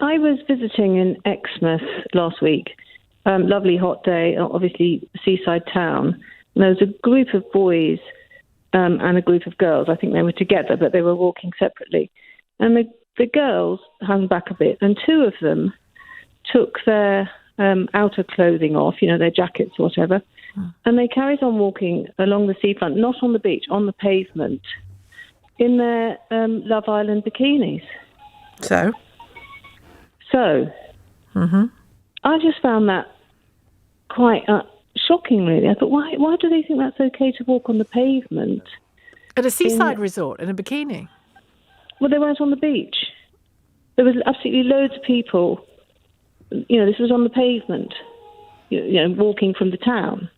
I was visiting in Exmouth last week. Lovely hot day, obviously seaside town. And there was a group of boys and a group of girls. I think they were together, but they were walking separately. And the girls hung back a bit, and two of them took their outer clothing off, their jackets or whatever, and they carried on walking along the seafront, not on the beach, on the pavement, in their Love Island bikinis. So? I just found that quite shocking, really. I thought, why do they think that's okay to walk on the pavement? At a seaside resort in a bikini? Well, they weren't on the beach. There was absolutely loads of people. This was on the pavement, walking from the town.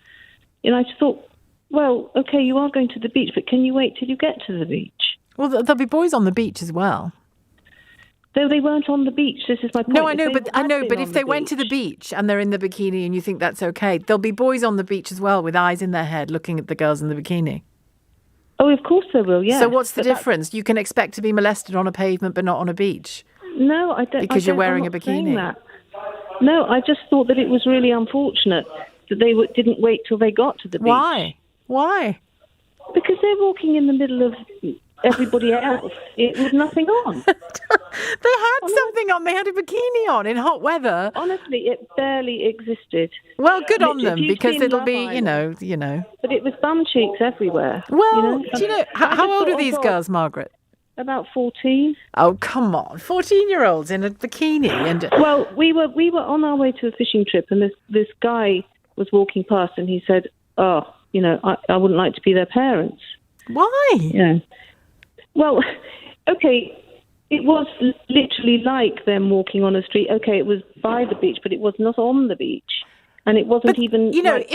I just thought, well, okay, you are going to the beach, but can you wait till you get to the beach? Well, there'll be boys on the beach as well. Though they weren't on the beach, this is my point. No, I know, but if they went to the beach and they're in the bikini and you think that's okay, there'll be boys on the beach as well with eyes in their head looking at the girls in the bikini. Oh, of course there will, yeah. So what's the difference? You can expect to be molested on a pavement but not on a beach? No, I don't. Because you're wearing a bikini. No, I just thought that it was really unfortunate that they didn't wait till they got to the beach. Why? Because they're walking in the middle of everybody else with nothing on. They had something on. They had a bikini on in hot weather. Honestly, it barely existed. Well, good on them, because it'll be, you know. But it was bum cheeks everywhere. Well, do you know, how old are these girls, Margaret? About 14. Oh, come on. 14-year-olds in a bikini. Well, we were on our way to a fishing trip, and this guy was walking past, and he said, I wouldn't like to be their parents. Why? Yeah. Well, okay, it was literally like them walking on a street. Okay, it was by the beach, but it was not on the beach. And it wasn't even really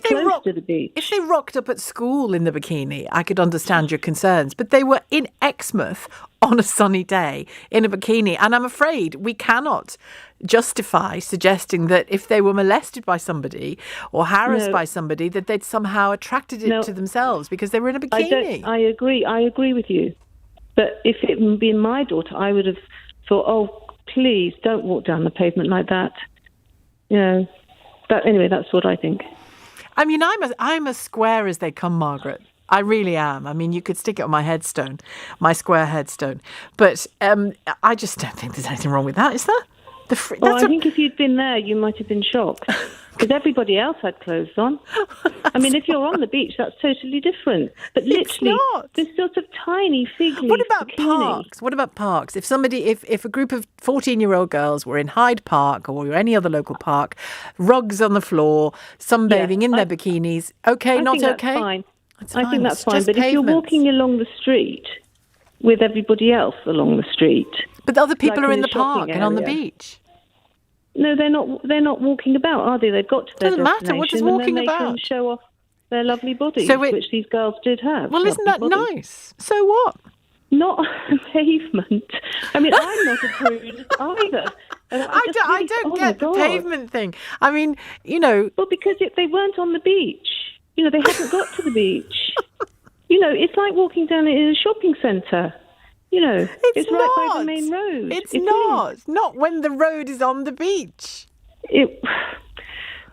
close to the beach. If they rocked up at school in the bikini, I could understand your concerns. But they were in Exmouth on a sunny day in a bikini. And I'm afraid we cannot justify suggesting that if they were molested by somebody or harassed by somebody, that they'd somehow attracted it to themselves because they were in a bikini. I agree with you. But if it had been my daughter, I would have thought, oh, please don't walk down the pavement like that. Anyway, that's what I think. I mean, I'm as square as they come, Margaret. I really am. I mean, you could stick it on my headstone, my square headstone. But I just don't think there's anything wrong with that, is there? I think if you'd been there, you might have been shocked. Because everybody else had clothes on. I mean, if you're on the beach, that's totally different. But literally, this sort of tiny fig leaf What about bikini. parks? If a group of 14-year-old girls were in Hyde Park or any other local park, rugs on the floor, sunbathing in their bikinis, okay, not okay? Fine. That's fine. I think that's fine. Just But if you're walking along the street with everybody else along the street... But other people are in the shopping park and on the beach. No, they're not. They're not walking about, are they? They've got to their destination. Doesn't matter. What is walking and then they about? Can show off their lovely bodies, which these girls did have. Well, isn't that nice? So what? Not a pavement. I mean, I'm not a prude either. I don't get the pavement thing. I mean, Well, because they weren't on the beach. They hadn't got to the beach. It's like walking down in a shopping centre. It's right by the main road. It's not when the road is on the beach.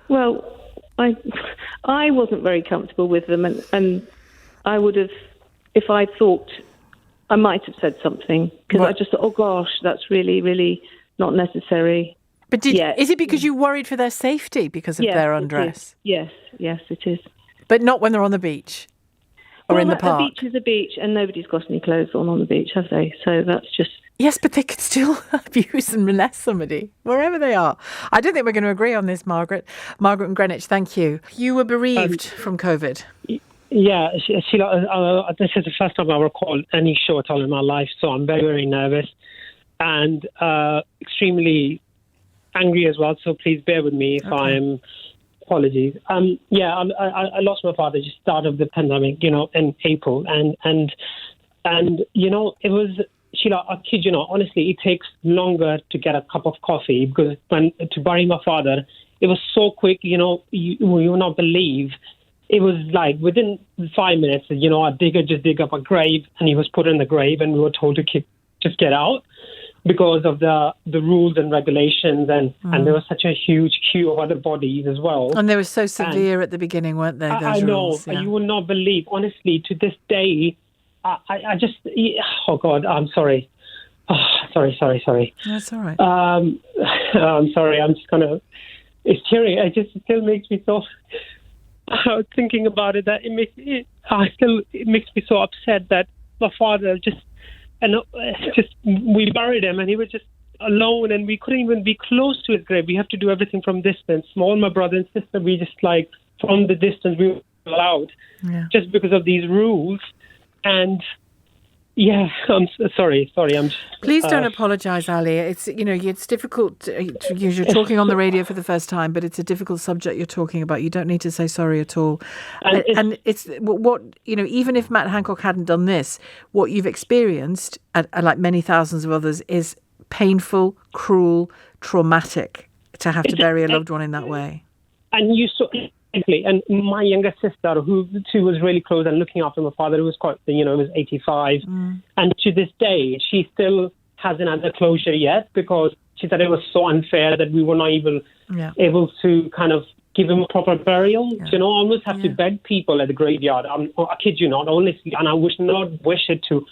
Well, I wasn't very comfortable with them, and I would have, if I thought, I might have said something, because I just thought, oh gosh, that's really, really not necessary. But is it because you worried for their safety because of their undress? Yes, it is. But not when they're on the beach? Or in the park? A beach is a beach, and nobody's got any clothes on the beach, have they? So that's just... Yes, but they could still abuse and molest somebody, wherever they are. I don't think we're going to agree on this, Margaret. Margaret in Greenwich, thank you. You were bereaved from COVID. Yeah, Sheila, this is the first time I recall any show at all in my life, so I'm very, very nervous and extremely angry as well, so please bear with me if I'm... Apologies. I lost my father just start of the pandemic, in April, and it was, Sheila, I kid you not, honestly, it takes longer to get a cup of coffee because to bury my father, it was so quick, you will not believe. It was like within 5 minutes, a digger just dig up a grave and he was put in the grave and we were told to just get out. because of the rules and regulations, and there was such a huge queue of other bodies as well. And they were so severe at the beginning, weren't they? Those I know. rules, yeah. You will not believe, honestly, to this day, I just, oh God, I'm sorry. Oh, sorry. That's all right. I'm sorry. I'm just it's teary. It still makes me so, thinking about it, that it makes me so upset that my father we buried him and he was just alone, and we couldn't even be close to his grave. We have to do everything from distance. All my brother and sister, we just from the distance we were allowed, just because of these rules. And yeah, I'm sorry. Please don't apologise, Ali. It's it's difficult. You're talking on the radio for the first time, but it's a difficult subject you're talking about. You don't need to say sorry at all. And it's what even if Matt Hancock hadn't done this, what you've experienced, like many thousands of others, is painful, cruel, traumatic to have to bury a loved one in that way. And you saw. And my younger sister, who was really close and looking after my father, who was quite, was 85. And to this day, she still hasn't had the closure yet, because she said it was so unfair that we were not even able to kind of give him a proper burial. I almost have to beg people at the graveyard. I kid you not, honestly, and I would not wish it to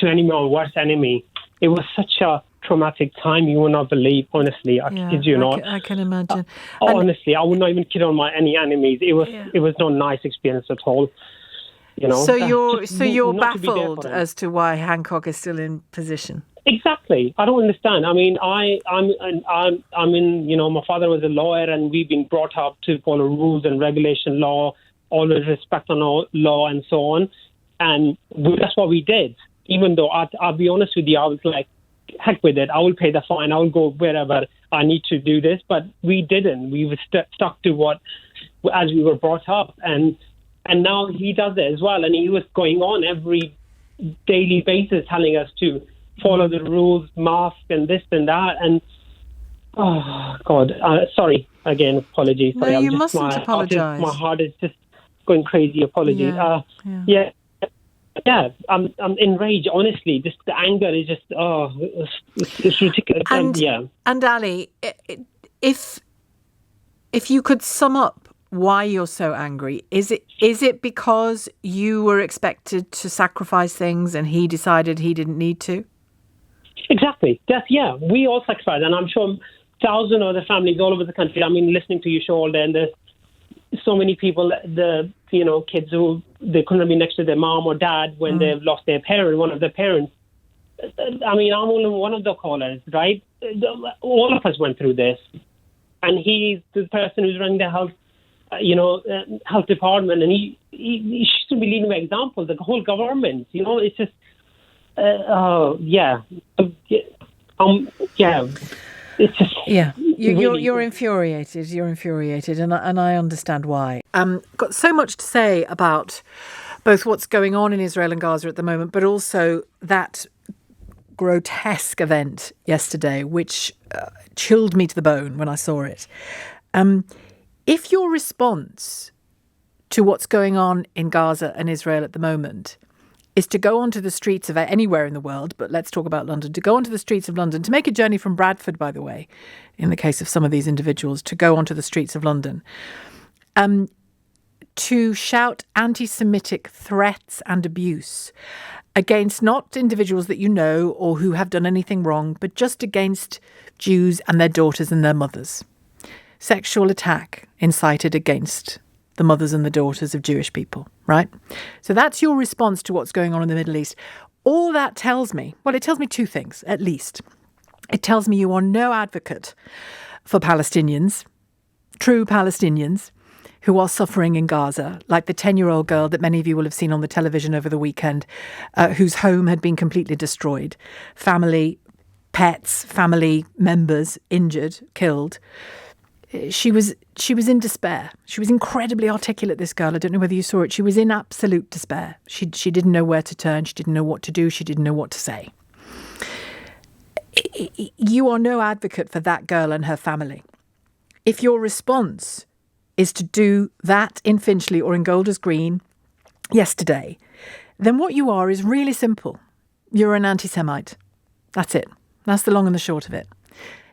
any more worst enemy. It was such a traumatic time, you will not believe, honestly. I kid you not. I can imagine. Honestly, I would not even kid on any enemies. It was not a nice experience at all. So you're baffled as to why Hancock is still in position. Exactly. I don't understand. I mean, I'm in. My father was a lawyer, and we've been brought up to follow rules and regulation law, always respect on law and so on, and that's what we did. Even though I'll be honest with you, I was like, heck with it, I will pay the fine, I will go wherever I need to do this. But we didn't. We were stuck to what, as we were brought up. And now he does it as well. And he was going on every daily basis telling us to follow the rules, mask and this and that. And, oh, God, sorry. Again, apologies. No, you mustn't apologise. My heart is just going crazy. Apologies. Yeah, I'm enraged, honestly. Just the anger is just, it's ridiculous. And Ali, if you could sum up why you're so angry, is it because you were expected to sacrifice things and he decided he didn't need to? Exactly. We all sacrifice, and I'm sure thousands of other families all over the country. I mean, listening to your show all day, and there's so many people, kids who they couldn't be next to their mom or dad when they've lost their parent, one of their parents. I mean, I'm only one of the callers, right? All of us went through this, and he's the person who's running the health, health department, and he should be leading by example. The whole government, it's just, It's just you're infuriated. You're infuriated, and I understand why. Got so much to say about both what's going on in Israel and Gaza at the moment, but also that grotesque event yesterday, which chilled me to the bone when I saw it. If your response to what's going on in Gaza and Israel at the moment is to go onto the streets of anywhere in the world, but let's talk about London, to go onto the streets of London, to make a journey from Bradford, by the way, in the case of some of these individuals, to go onto the streets of London, to shout anti-Semitic threats and abuse against not individuals that you know or who have done anything wrong, but just against Jews and their daughters and their mothers. Sexual attack incited against the mothers and the daughters of Jewish people, right? So that's your response to what's going on in the Middle East. All that tells me, well, it tells me two things, at least. It tells me you are no advocate for Palestinians, true Palestinians, who are suffering in Gaza, like the 10-year-old girl that many of you will have seen on the television over the weekend, whose home had been completely destroyed. Family, pets, family members injured, killed. She was in despair. She was incredibly articulate, this girl. I don't know whether you saw it. She was in absolute despair. She didn't know where to turn. She didn't know what to do. She didn't know what to say. You are no advocate for that girl and her family. If your response is to do that in Finchley or in Golders Green yesterday, then what you are is really simple. You're an anti-Semite. That's it. That's the long and the short of it.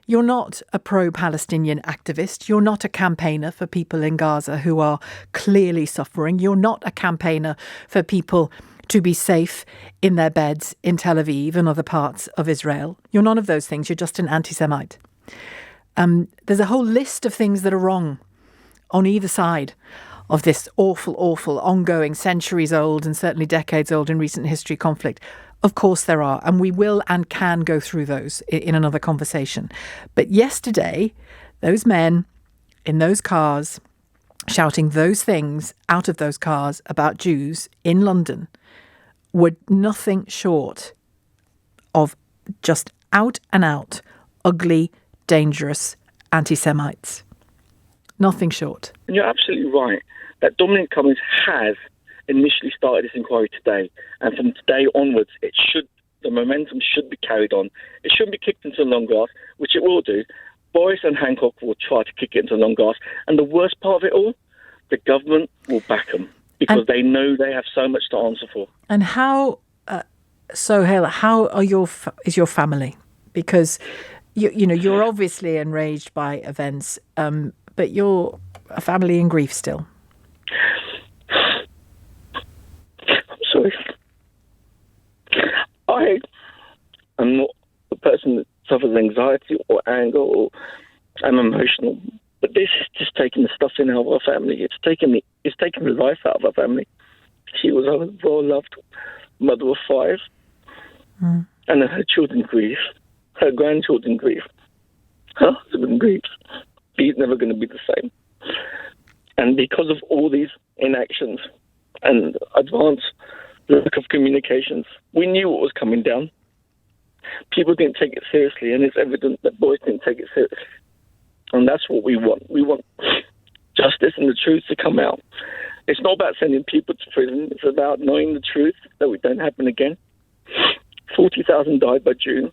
You're not a pro-Palestinian activist. You're not a campaigner for people in Gaza who are clearly suffering. You're not a campaigner for people to be safe in their beds in Tel Aviv and other parts of Israel. You're none of those things. You're just an anti-Semite. There's a whole list of things that are wrong on either side of this awful, awful, ongoing, centuries-old and certainly decades-old in recent history conflict. Of course there are, and we will and can go through those in another conversation. But yesterday, those men in those cars shouting those things out of those cars about Jews in London were nothing short of just out and out, ugly, dangerous anti-Semites. Nothing short. And you're absolutely right that Dominic Cummings has initially started this inquiry today, and from today onwards, the momentum should be carried on. It shouldn't be kicked into the long grass, which it will do. Boris and Hancock will try to kick it into the long grass, and the worst part of it all, the government will back them because they know they have so much to answer for. And how, Sohail, how are is your family? Because you're obviously enraged by events, but you're a family in grief still. Sorry. I am not a person that suffers anxiety or anger or I'm emotional, but this is just taking the stuff in out of our family. It's taking the life out of our family. She was a well-loved mother of 5, and her children grieve, her grandchildren grieve, her husband grieves. He's never going to be the same. And because of all these inactions and advanced lack of communications, we knew what was coming down. People didn't take it seriously, and it's evident that boys didn't take it seriously. And that's what we want. We want justice and the truth to come out. It's not about sending people to prison. It's about knowing the truth that it don't happen again. 40,000 died by June.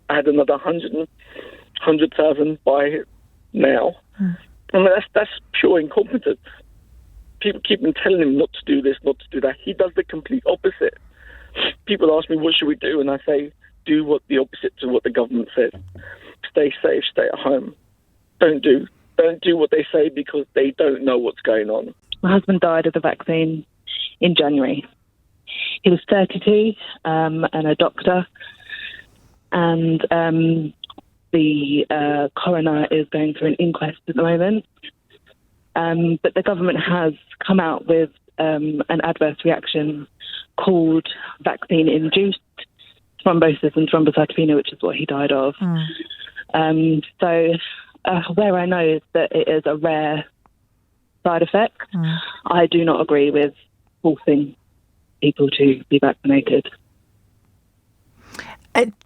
I had another 100,000 by now. I mean, that's pure incompetence. People keep on telling him not to do this, not to do that. He does the complete opposite. People ask me, what should we do? And I say, do what the opposite to what the government says. Stay safe, stay at home. Don't do what they say because they don't know what's going on. My husband died of the vaccine in January. He was 32 and a doctor. And the coroner is going through an inquest at the moment. But the government has come out with an adverse reaction called vaccine-induced thrombosis and thrombocytopenia, which is what he died of. So where I know that it is a rare side effect, I do not agree with forcing people to be vaccinated.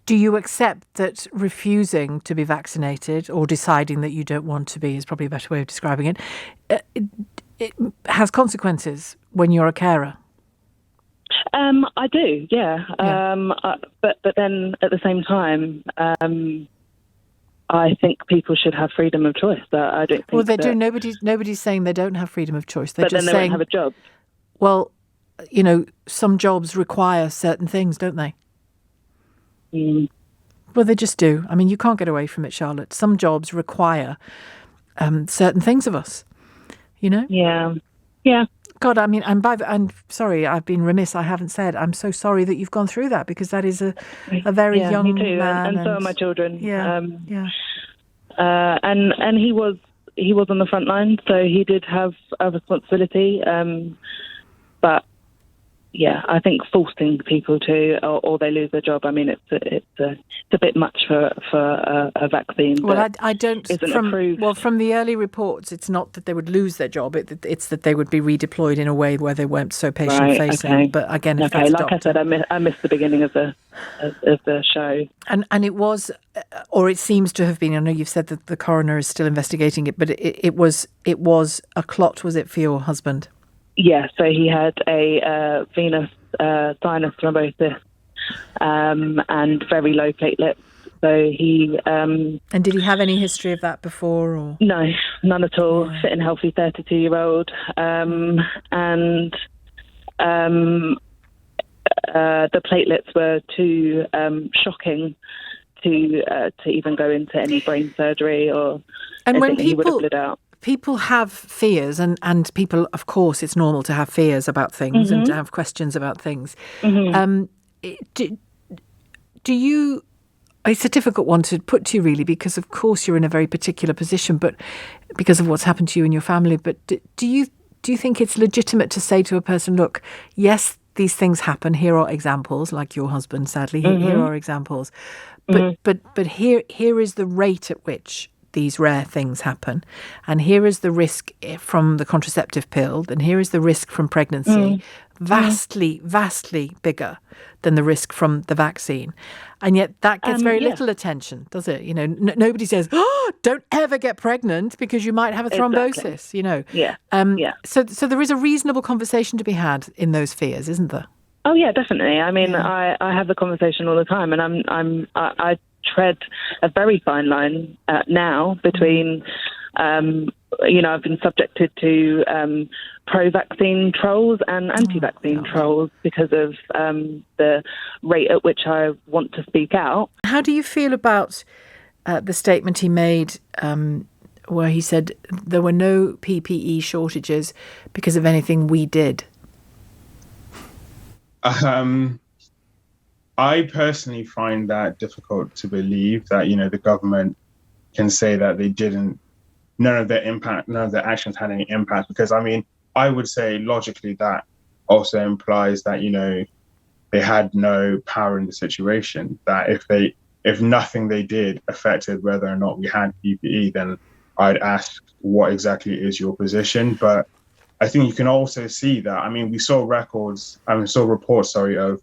Do you accept that refusing to be vaccinated or deciding that you don't want to be is probably a better way of describing it, it has consequences when you're a carer? I do, yeah. But then at the same time, I think people should have freedom of choice. I don't think. Well, they do. Nobody's saying they don't have freedom of choice. They're but just then they saying, won't have a job. Well, some jobs require certain things, don't they? Well, they just do. I mean, you can't get away from it, Charlotte. Some jobs require certain things of us, Yeah. God, I mean, I'm sorry, I've been remiss. I haven't said. I'm so sorry that you've gone through that because that is a very young me too. man. And so are my children. And he was on the front line, so he did have a responsibility. But yeah, I think forcing people to, or they lose their job. I mean, it's a bit much for a vaccine. Well, I don't. Approved. From the early reports, it's not that they would lose their job. It's that they would be redeployed in a way where they weren't so patient facing. Okay. But again, if like that's I said, I missed the beginning of the show. And it was, or it seems to have been. I know you've said that the coroner is still investigating it, but it was a clot. Was it for your husband? Yeah, so he had a venous sinus thrombosis and very low platelets. So he... and did he have any history of that before? Or? No, none at all. Yeah. Fit and healthy 32-year-old. And the platelets were too shocking to even go into any brain surgery or And when anything. He would have bled out. People have fears, and people, of course, it's normal to have fears about things and to have questions about things. Do you? It's a difficult one to put to you, really, because of course you're in a very particular position, but because of what's happened to you and your family. But do you think it's legitimate to say to a person, look, yes, these things happen. Here are examples, like your husband, sadly. Here are examples, but here is the rate at which these rare things happen, and here is the risk from the contraceptive pill, and here is the risk from pregnancy, vastly bigger than the risk from the vaccine. And yet that gets very little attention, does it? You know, nobody says, oh, don't ever get pregnant because you might have a thrombosis, you know. So there is a reasonable conversation to be had in those fears, isn't there? Oh, yeah, definitely. I mean, I have the conversation all the time, and I tread a very fine line now between, I've been subjected to pro-vaccine trolls and anti-vaccine trolls because of the rate at which I want to speak out. How do you feel about the statement he made where he said there were no PPE shortages because of anything we did? I personally find that difficult to believe that, the government can say that they didn't, none of their actions had any impact, because, I would say logically that also implies that, they had no power in the situation, that if nothing they did affected whether or not we had PPE, then I'd ask what exactly is your position. But I think you can also see that, we saw reports, of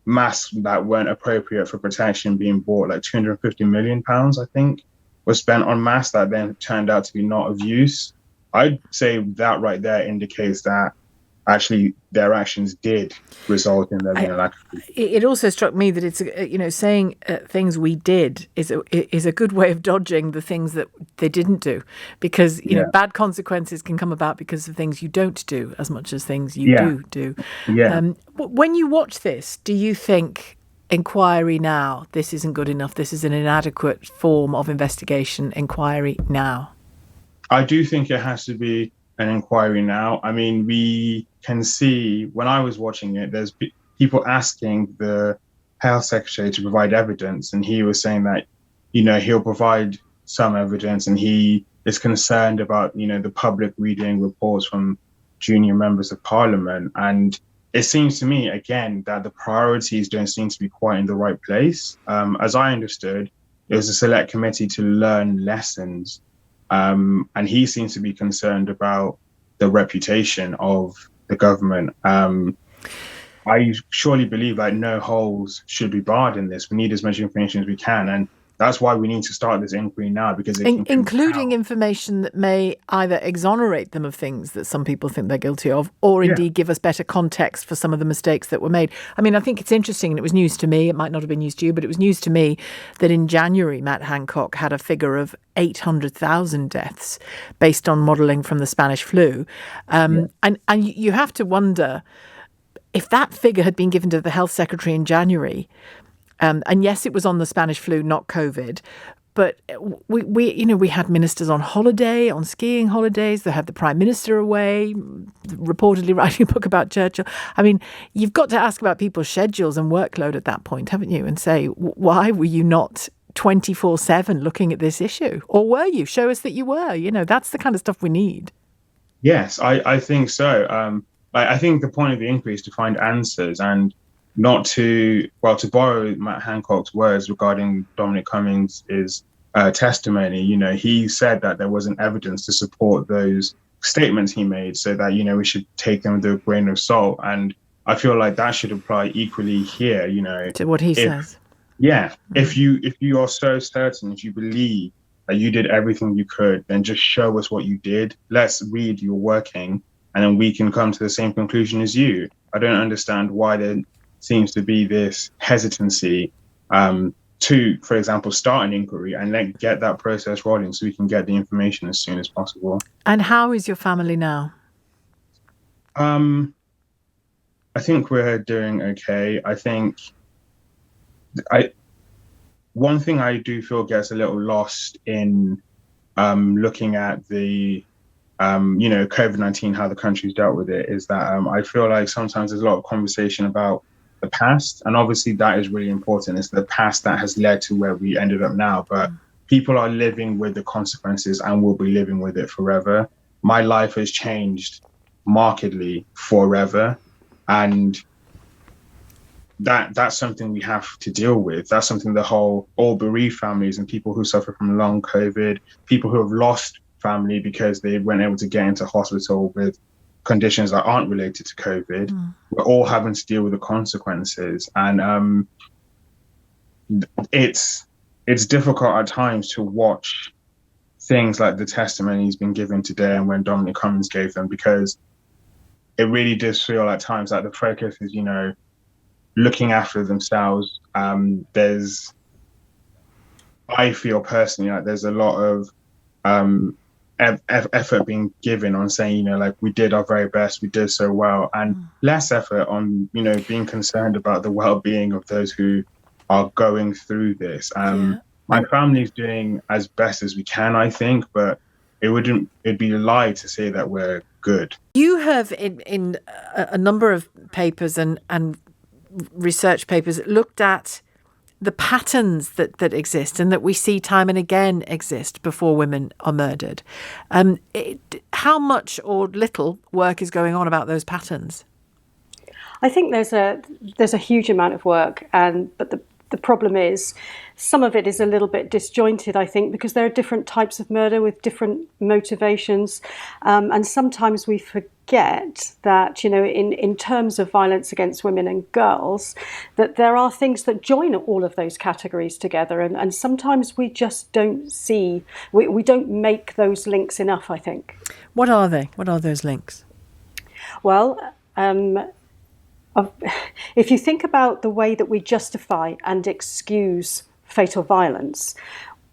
masks that weren't appropriate for protection being bought, like £250 million, I think, was spent on masks that then turned out to be not of use. I'd say that right there indicates that actually their actions did result in there being a lack of. It also struck me that it's saying things we did is a good way of dodging the things that they didn't do, because bad consequences can come about because of things you don't do as much as things you do. When you watch this, do you think inquiry now, this isn't good enough, this is an inadequate form of investigation, inquiry now? I do think it has to be an inquiry now. We can see, when I was watching it, there's people asking the health secretary to provide evidence, and he was saying that, he'll provide some evidence, and he is concerned about, the public reading reports from junior members of parliament. And it seems to me, again, that the priorities don't seem to be quite in the right place. As I understood, it was a select committee to learn lessons. And he seems to be concerned about the reputation of the government. I surely believe that no holes should be barred in this. We need as much information as we can. And that's why we need to start this inquiry now, because including information that may either exonerate them of things that some people think they're guilty of, or indeed give us better context for some of the mistakes that were made. I think it's interesting, and it was news to me. It might not have been news to you, but it was news to me that in January, Matt Hancock had a figure of 800,000 deaths based on modelling from the Spanish flu. And you have to wonder if that figure had been given to the health secretary in January. And yes, it was on the Spanish flu, not COVID. But we had ministers on holiday, on skiing holidays. They had the Prime Minister away, reportedly writing a book about Churchill. You've got to ask about people's schedules and workload at that point, haven't you? And say, why were you not 24/7 looking at this issue? Or were you? Show us that you were. That's the kind of stuff we need. Yes, I think so. I think the point of the inquiry is to find answers, and not to borrow Matt Hancock's words regarding Dominic Cummings' testimony. He said that there wasn't evidence to support those statements he made, so that, we should take them with a grain of salt. And I feel like that should apply equally here, to what he says. Yeah. If you are so certain, if you believe that you did everything you could, then just show us what you did. Let's read your working, and then we can come to the same conclusion as you. I don't understand why there seems to be this hesitancy to, for example, start an inquiry and then get that process rolling so we can get the information as soon as possible. And how is your family now? I think we're doing okay. I think one thing I do feel gets a little lost in looking at the COVID-19, how the country's dealt with it, is that I feel like sometimes there's a lot of conversation about the past, and obviously that is really important. It's the past that has led to where we ended up now, but people are living with the consequences and will be living with it forever. My life has changed markedly forever, and that's something we have to deal with. That's something all bereaved families and people who suffer from long COVID, people who have lost family because they weren't able to get into hospital with conditions that aren't related to COVID. We're all having to deal with the consequences, and it's difficult at times to watch things like the testimony he's been given today and when Dominic Cummings gave them, because it really does feel at times like the focus is, looking after themselves. I feel personally like there's a lot of effort being given on saying, like, we did our very best, we did so well, and less effort on, being concerned about the well-being of those who are going through this. My family's doing as best as we can, I think, but it'd be a lie to say that we're good. You have in a number of papers and research papers looked at the patterns that exist and that we see time and again exist before women are murdered. How much or little work is going on about those patterns? I think there's a huge amount of work, but the problem is some of it is a little bit disjointed, I think, because there are different types of murder with different motivations. And sometimes we forget that, in terms of violence against women and girls, that there are things that join all of those categories together. And sometimes we just don't see, we don't make those links enough, I think. What are they? What are those links? Well, if you think about the way that we justify and excuse fatal violence,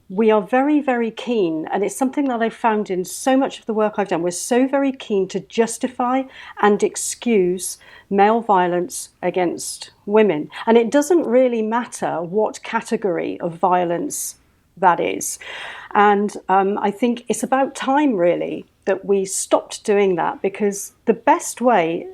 we are very, very keen, and it's something that I've found in so much of the work I've done, we're so very keen to justify and excuse male violence against women. And it doesn't really matter what category of violence that is. And I think it's about time, really, that we stopped doing that, because the best way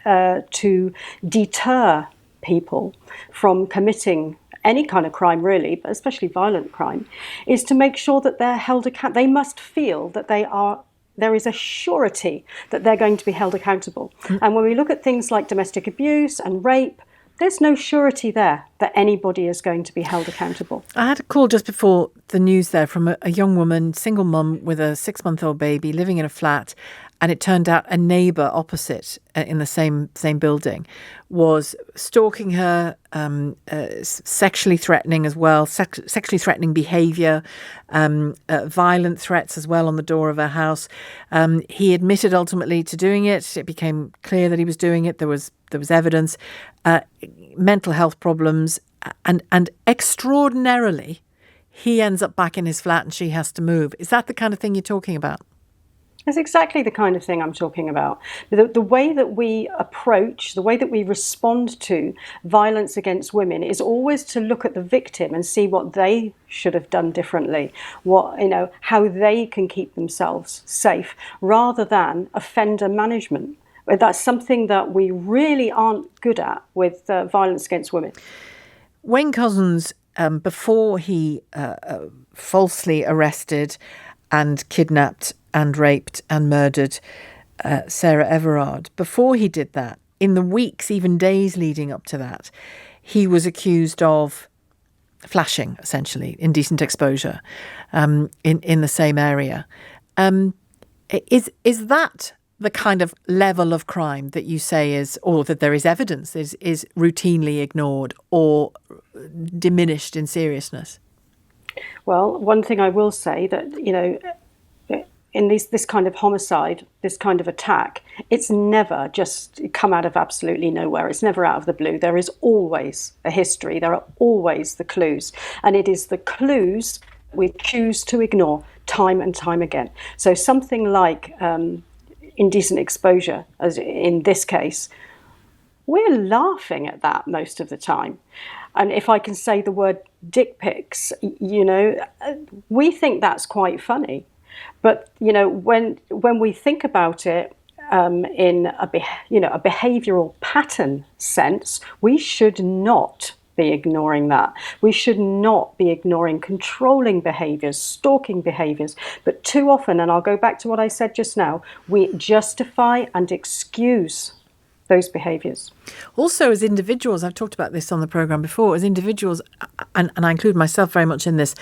to deter people from committing any kind of crime, really, but especially violent crime, is to make sure that they're held accountable. They must feel that there is a surety that they're going to be held accountable. And when we look at things like domestic abuse and rape, there's no surety there that anybody is going to be held accountable. I had a call just before the news there from a young woman, single mum with a 6-month-old baby, living in a flat. And it turned out a neighbour opposite in the same building was stalking her, sexually threatening as well, sexually threatening behaviour, violent threats as well on the door of her house. He admitted ultimately to doing it. It became clear that he was doing it. There was evidence, mental health problems, and extraordinarily, he ends up back in his flat and she has to move. Is that the kind of thing you're talking about? That's exactly the kind of thing I'm talking about. The way that we approach, the way that we respond to violence against women is always to look at the victim and see what they should have done differently, how they can keep themselves safe, rather than offender management. That's something that we really aren't good at with violence against women. Wayne Couzens, before he falsely arrested and kidnapped and raped and murdered Sarah Everard, before he did that, in the weeks, even days leading up to that, he was accused of flashing, essentially, indecent exposure in the same area. Is that the kind of level of crime that you say is, or that there is evidence is routinely ignored or diminished in seriousness? Well, one thing I will say that, in this kind of homicide, this kind of attack, it's never just come out of absolutely nowhere. It's never out of the blue. There is always a history. There are always the clues. And it is the clues we choose to ignore time and time again. So something like indecent exposure, as in this case, we're laughing at that most of the time. And if I can say the word dick pics, we think that's quite funny. But, when we think about it in a behavioural pattern sense, we should not be ignoring that. We should not be ignoring controlling behaviours, stalking behaviours. But too often, and I'll go back to what I said just now, we justify and excuse those behaviours. Also, as individuals, I've talked about this on the programme before, as individuals, and I include myself very much in this,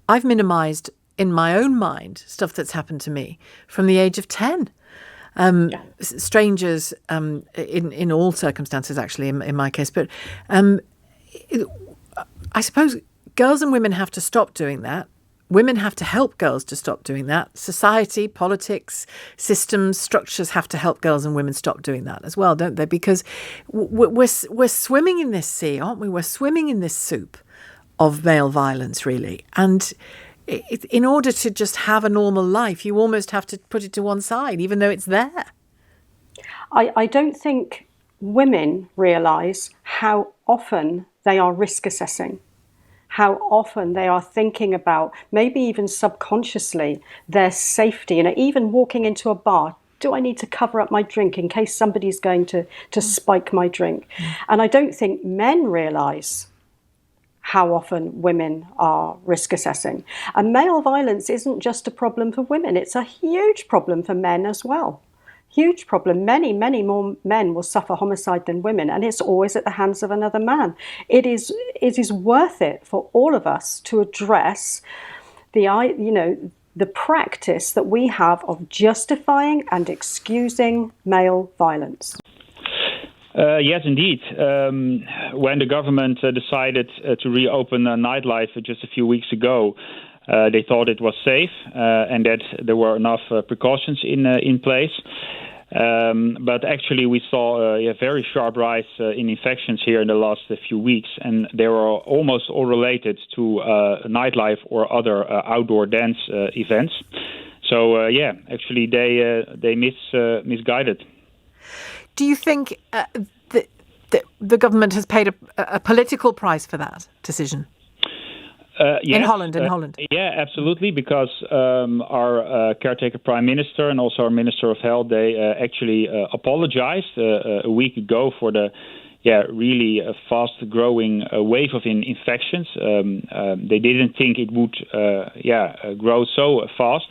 I've minimised in my own mind stuff that's happened to me from the age of 10. Strangers, in all circumstances, actually, in my case. But I suppose girls and women have to stop doing that. Women have to help girls to stop doing that. Society, politics, systems, structures have to help girls and women stop doing that as well, don't they? Because we're swimming in this sea, aren't we? We're swimming in this soup of male violence, really. And in order to just have a normal life, you almost have to put it to one side, even though it's there. I don't think women realise how often they are risk assessing, how often they are thinking about, maybe even subconsciously, their safety. Even walking into a bar, do I need to cover up my drink in case somebody's going to spike my drink? And I don't think men realise how often women are risk assessing. And male violence isn't just a problem for women, it's a huge problem for men as well. Huge problem. Many, many more men will suffer homicide than women, and it's always at the hands of another man. It is worth it for all of us to address the practice that we have of justifying and excusing male violence. Yes, indeed. When the government decided to reopen nightlife just a few weeks ago, they thought it was safe and that there were enough precautions in place. But actually, we saw a very sharp rise in infections here in the last few weeks, and they were almost all related to nightlife or other outdoor dance events. So, actually, they misguided. Do you think the government has paid a political price for that decision? Yes, in Holland. Yeah, absolutely, because our caretaker prime minister and also our minister of health, they actually apologized a week ago for the really fast-growing wave of infections. They didn't think it would grow so fast.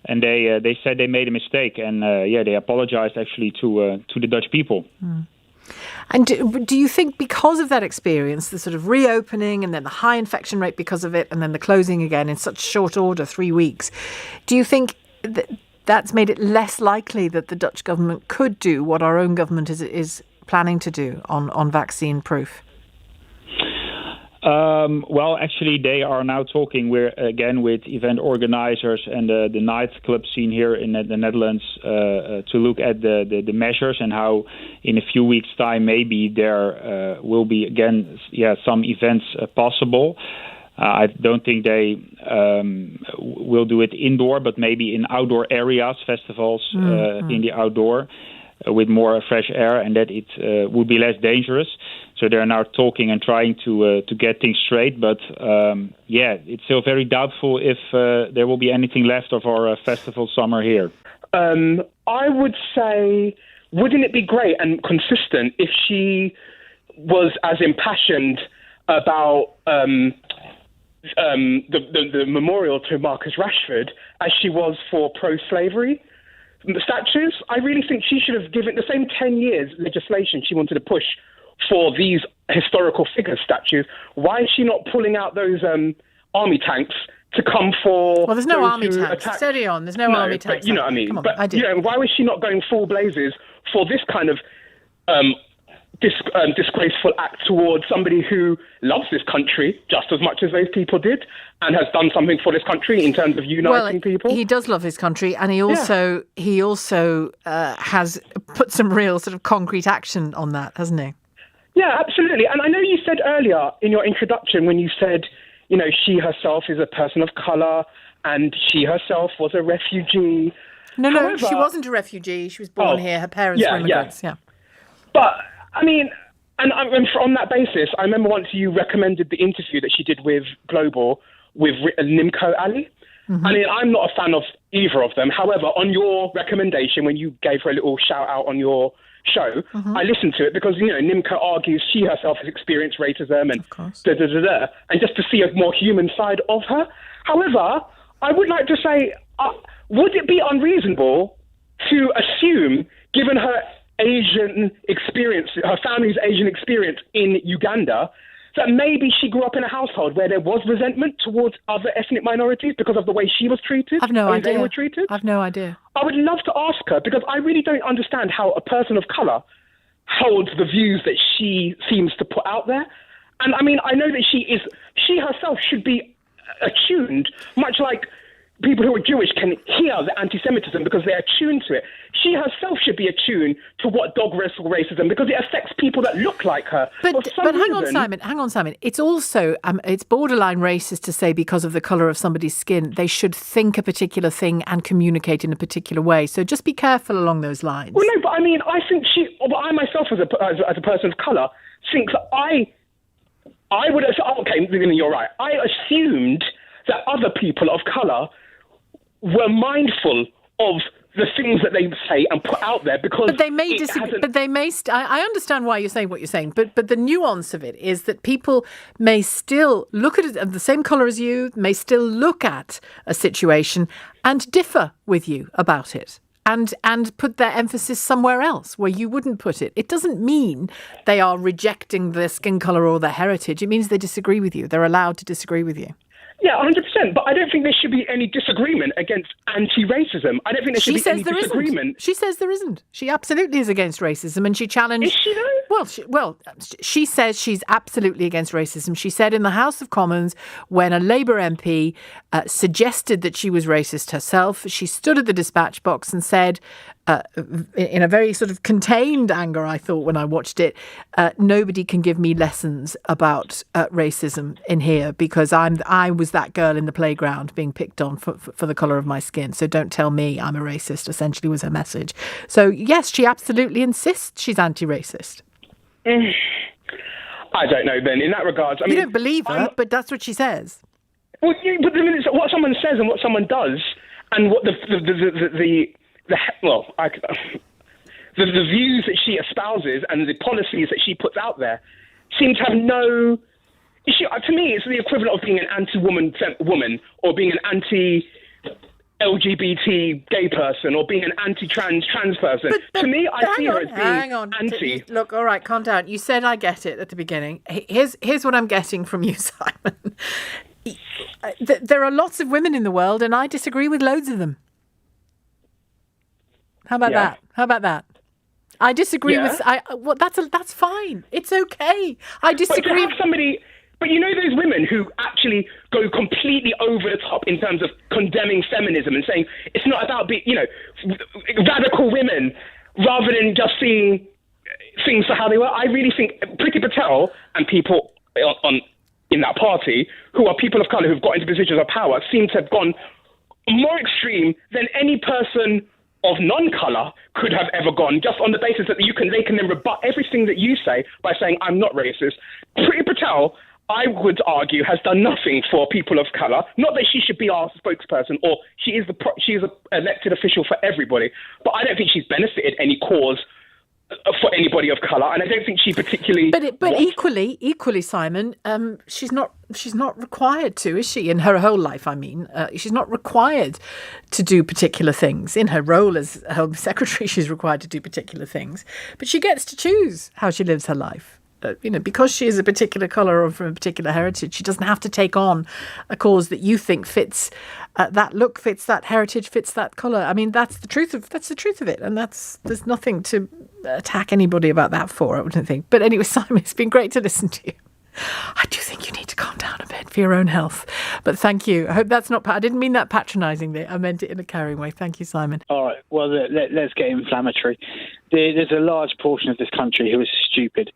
And they said they made a mistake, and they apologized actually to the Dutch people. Mm. And do you think because of that experience, the sort of reopening and then the high infection rate because of it, and then the closing again in such short order, 3 weeks, do you think that's made it less likely that the Dutch government could do what our own government is planning to do on vaccine proof? Well, actually, they are now talking with event organizers and the nightclub scene here in the Netherlands to look at the measures and how in a few weeks' time maybe there will be again some events possible. I don't think they will do it indoor, but maybe in outdoor areas, festivals in the outdoor with more fresh air, and that it would be less dangerous. So they're now talking and trying to get things straight. But it's still very doubtful if there will be anything left of our festival summer here. I would say, wouldn't it be great and consistent if she was as impassioned about the memorial to Marcus Rashford as she was for pro-slavery statues? I really think she should have given the same 10 years legislation she wanted to push for these historical figure statues. Why is she not pulling out those army tanks to come for? Well, there's no army tanks. Steady on. There's no army tanks. But you know what I mean. Come on, but I do. Why was she not going full blazes for this kind of disgraceful act towards somebody who loves this country just as much as those people did and has done something for this country in terms of uniting people? He does love his country, and he also has put some real sort of concrete action on that, hasn't he? Yeah, absolutely. And I know you said earlier in your introduction when you said, she herself is a person of colour and she herself was a refugee. No, she wasn't a refugee. She was born here. Her parents were immigrants. Yeah. But, I mean, And on that basis, I remember once you recommended the interview that she did with Global with Nimco Ali. Mm-hmm. I mean, I'm not a fan of either of them. However, on your recommendation, when you gave her a little shout out on your show, I listened to it because, Nimco argues she herself has experienced racism and and just to see a more human side of her. However, I would like to say, would it be unreasonable to assume, given her Asian experience, her family's Asian experience in Uganda, that maybe she grew up in a household where there was resentment towards other ethnic minorities because of the way she was treated? I've no idea. They were treated? I've no idea. I would love to ask her, because I really don't understand how a person of colour holds the views that she seems to put out there. And I mean, I know that she herself should be attuned, much like people who are Jewish can hear the anti-Semitism because they're attuned to it. She herself should be attuned to what dog whistle racism, because it affects people that look like her. But hang on, Simon. It's also, it's borderline racist to say because of the colour of somebody's skin, they should think a particular thing and communicate in a particular way. So just be careful along those lines. Well, no, but I mean, I think I myself as a person of colour think that I would have, okay, you're right. I assumed that other people of colour were mindful of the things that they say and put out there, because but they may disagree. But they may. I understand why you're saying what you're saying, but the nuance of it is that people may still look at it of the same colour as you, may still look at a situation and differ with you about it, and put their emphasis somewhere else where you wouldn't put it. It doesn't mean they are rejecting their skin colour or their heritage. It means they disagree with you. They're allowed to disagree with you. Yeah, 100%. But I don't think there should be any disagreement against anti-racism. I don't think there should be any disagreement. She says there isn't. She absolutely is against racism, and she challenged... Is she though? She says she's absolutely against racism. She said in the House of Commons, when a Labour MP suggested that she was racist herself, she stood at the dispatch box and said, in a very sort of contained anger, I thought, when I watched it, nobody can give me lessons about racism in here, because I was that girl in the playground being picked on for the colour of my skin. So don't tell me I'm a racist, essentially was her message. So yes, she absolutely insists she's anti-racist. I don't know then. In that regard, I mean, you don't believe her, but that's what she says. Well, but the minute what someone says and what someone does, and what the views that she espouses and the policies that she puts out there seem to have no issue. To me, it's the equivalent of being an anti-woman or being an anti-LGBT gay person, or being an anti-trans person. But to me, I see her as being anti. Look, all right, calm down. You said I get it at the beginning. Here's what I'm getting from you, Simon. There are lots of women in the world, and I disagree with loads of them. How about that? I disagree with. That's fine. It's okay. I disagree. But to have somebody, but you know those women who actually go completely over the top in terms of condemning feminism and saying it's not about radical women, rather than just seeing things for how they were. I really think Priti Patel and people in that party who are people of colour who've got into positions of power seem to have gone more extreme than any person of non-colour could have ever gone, just on the basis that they can then rebut everything that you say by saying I'm not racist. Priti Patel, I would argue, has done nothing for people of colour. Not that she should be our spokesperson, or she is an elected official for everybody, but I don't think she's benefited any cause for anybody of colour, and I don't think she particularly. But equally, Simon, she's not required to, is she? In her whole life, I mean, she's not required to do particular things. In her role as Home Secretary, she's required to do particular things, but she gets to choose how she lives her life. Because she is a particular colour or from a particular heritage, she doesn't have to take on a cause that you think fits that look, fits that heritage, fits that colour. I mean, that's the truth of it, and there's nothing to attack anybody about that for, I wouldn't think. But anyway, Simon, it's been great to listen to you. I do think you need to calm down a bit for your own health. But thank you. I hope that's not. I didn't mean that patronisingly. I meant it in a caring way. Thank you, Simon. All right. Well, let's get inflammatory. There's a large portion of this country who is stupid.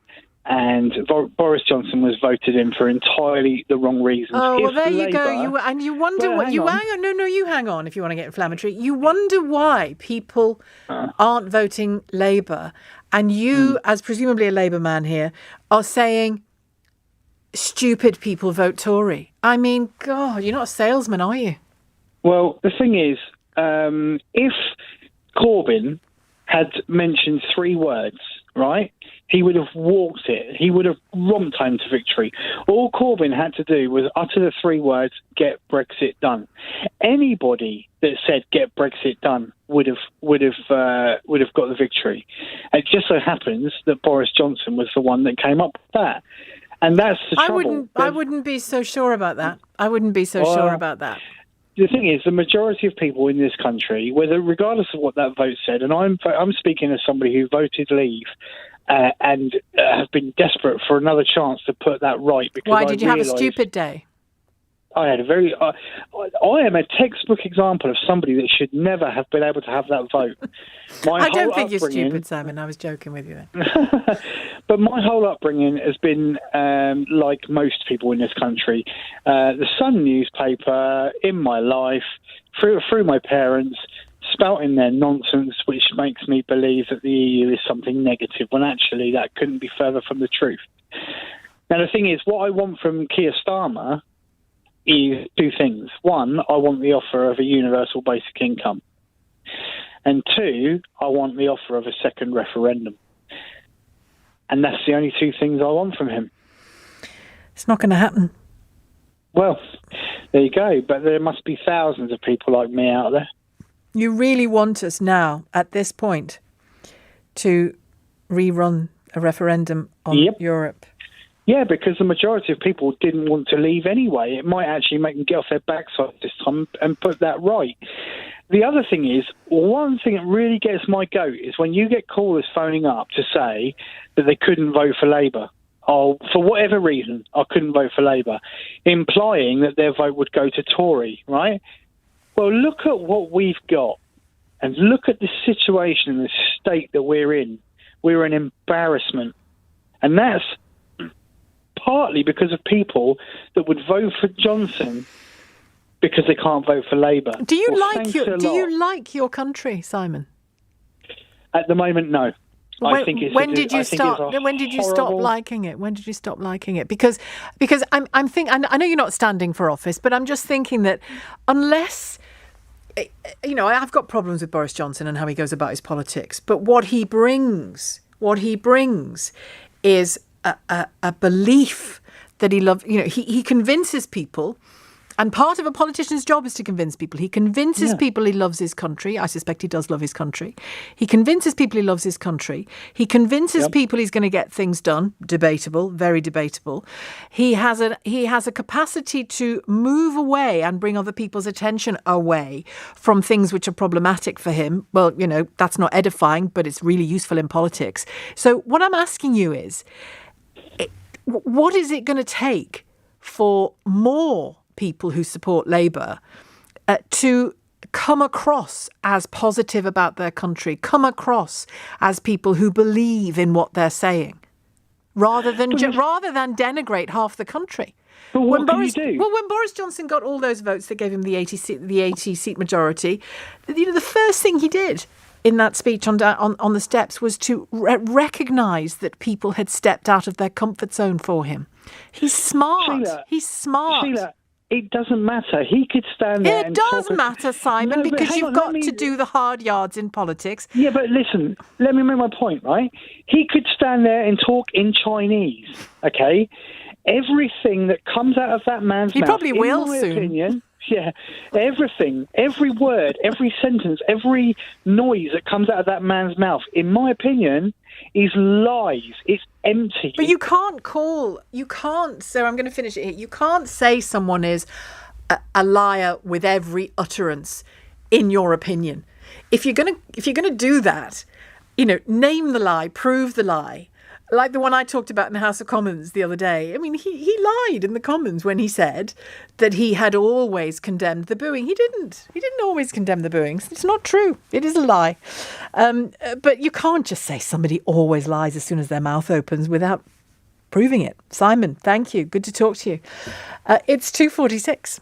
and Boris Johnson was voted in for entirely the wrong reasons. Oh, well, there you go. You wonder what you hang on. No, you hang on. If you want to get inflammatory, you wonder why people aren't voting Labour, and you, as presumably a Labour man here, are saying stupid people vote Tory. I mean, God, you're not a salesman, are you? Well, the thing is, if Corbyn had mentioned 3 words, right, he would have walked it. He would have romped home to victory. All Corbyn had to do was utter the 3 words, get Brexit done. Anybody that said get Brexit done would have got the victory. It just so happens that Boris Johnson was the one that came up with that. And that's the trouble. I wouldn't be so sure about that. Sure about that. The thing is, the majority of people in this country, regardless of what that vote said, and I'm speaking as somebody who voted Leave and have been desperate for another chance to put that right. Because why did you have a stupid day? I had a very. I am a textbook example of somebody that should never have been able to have that vote. I don't think you're stupid, Simon. I was joking with you then. But my whole upbringing has been like most people in this country. The Sun newspaper in my life, through my parents, spouting their nonsense, which makes me believe that the EU is something negative, when actually that couldn't be further from the truth. Now, the thing is, what I want from Keir Starmer is 2 things. 1, I want the offer of a universal basic income. And 2, I want the offer of a second referendum. And that's the only 2 things I want from him. It's not going to happen. Well, there you go. But there must be thousands of people like me out there. You really want us now, at this point, to rerun a referendum on Europe? Yeah, because the majority of people didn't want to leave anyway. It might actually make them get off their backside this time and put that right. The other thing is, one thing that really gets my goat is when you get callers phoning up to say that they couldn't vote for Labour. Oh, for whatever reason, I couldn't vote for Labour, implying that their vote would go to Tory, right? Well, look at what we've got and look at the situation and the state that we're in. We're an embarrassment. And that's partly because of people that would vote for Johnson because they can't vote for Labour. Do you like your country, Simon? At the moment, no. When did you stop liking it? When did you stop liking it? Because I'm thinking. I know you're not standing for office, but I'm just thinking that unless, I've got problems with Boris Johnson and how he goes about his politics, but what he brings is a belief that he loves. He convinces people. And part of a politician's job is to convince people. He convinces people he loves his country. I suspect he does love his country. He convinces people he loves his country. He convinces people he's going to get things done. Debatable, very debatable. He has a capacity to move away and bring other people's attention away from things which are problematic for him. Well, that's not edifying, but it's really useful in politics. So what I'm asking you is, what is it going to take for more people who support Labour to come across as positive about their country, come across as people who believe in what they're saying, rather than denigrate half the country? But what can you do? Well, when Boris Johnson got all those votes that gave him the 80 seat majority, the first thing he did in that speech on the steps was to recognise that people had stepped out of their comfort zone for him. He's smart. Sheila, it doesn't matter. He could stand there It does matter, Simon, because you've got to do the hard yards in politics. Yeah, but listen, let me make my point, right? He could stand there and talk in Chinese, okay? Everything that comes out of that man's mouth, probably will in my soon. opinion, everything, every word, every sentence, every noise that comes out of that man's mouth, in my opinion, is lies. It's empty. But you can't, so I'm going to finish it here. You can't say someone is a liar with every utterance, in your opinion. If you're going to do that, name the lie, prove the lie. Like the one I talked about in the House of Commons the other day. I mean, he lied in the Commons when he said that he had always condemned the booing. He didn't. He didn't always condemn the booing. It's not true. It is a lie. But you can't just say somebody always lies as soon as their mouth opens without proving it. Simon, thank you. Good to talk to you. It's 2:46.